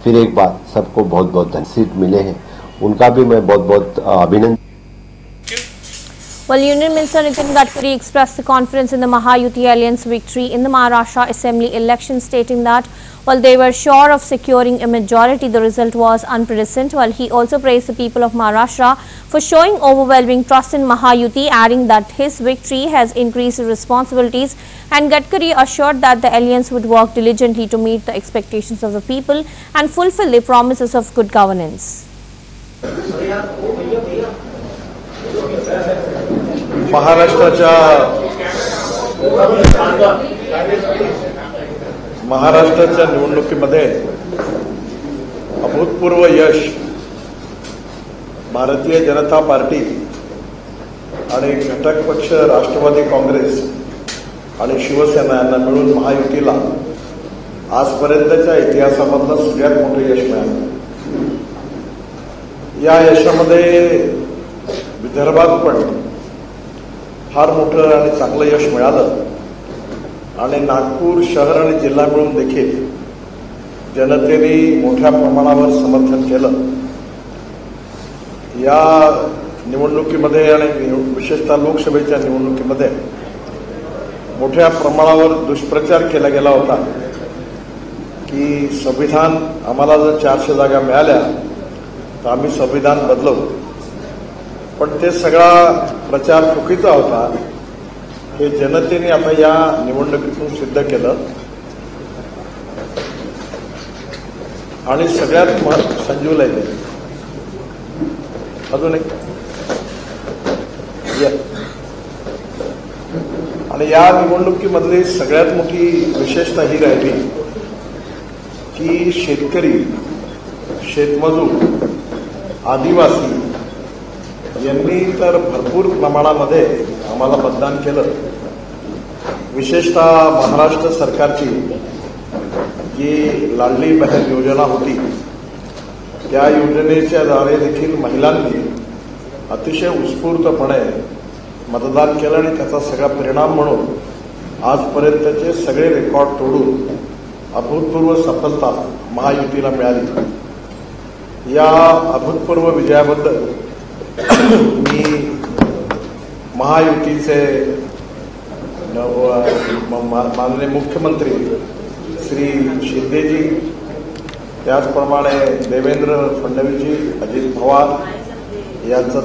फिर एक बार सबको बहुत बहुत धन्यवाद मिले हैं, उनका भी मैं बहुत बहुत अभिनंदन। Well, Union Minister Nitin Gadkari expressed the confidence in the Mahayuti Alliance victory in the Maharashtra Assembly election, stating that while they were sure of securing a majority, the result was unprecedented. While he also praised the people of Maharashtra for showing overwhelming trust in Mahayuti, adding that his victory has increased responsibilities, and Gadkari assured that the alliance would work diligently to meet the expectations of the people and fulfill the promises of good governance. महाराष्ट्राच्या निवडणुकीमध्ये अभूतपूर्व यश Bharatiya Janata party आणि घटक पक्ष राष्ट्रवादी काँग्रेस आणि शिवसेना यांना मिळून महायुतीला आजपर्यंतच्या इतिहासामधलं सगळ्यात मोठं यश मिळालं। या यशामध्ये विदर्भात पण फार मोठं आणि चांगलं यश मिळालं आणि नागपूर शहर आणि जिल्हा मिळून देखील जनतेने मोठ्या प्रमाणावर समर्थन केलं। या निवडणुकीमध्ये आणि विशेषतः लोकसभेच्या निवडणुकीमध्ये मोठ्या प्रमाणावर दुष्प्रचार केला गेला होता की संविधान आम्हाला जर 400 जागा मिळाल्या तर आम्ही संविधान बदलवू, पण ते सगळा प्रचार चुकीचा होता। हे जनतेने आता या निवडणुकीतून सिद्ध केलं आणि सगळ्यात संजीवला येते अजून एक आणि या निवडणुकीमधली सगळ्यात मोठी विशेषता ही राहिली की शेतकरी, शेतमजूर, आदिवासी यांनी तर भरपूर प्रमाणामध्ये आम्हाला मतदान केलं। विशेषतः महाराष्ट्र सरकारची जी लाडली बहीण योजना होती त्या योजनेच्या द्वारे देखील महिलांनी अतिशय उत्स्फूर्तपणे मतदान केलं आणि त्याचा सगळा परिणाम म्हणून आजपर्यंतचे सगळे रेकॉर्ड तोडून अभूतपूर्व सफलता महायुतीला मिळाली। या अभूतपूर्व विजयाबद्दल मी महायुतीचे माननीय मुख्यमंत्री श्री शिंदेजी, त्याचप्रमाणे देवेंद्र फडणवीसजी, अजित पवार यांचं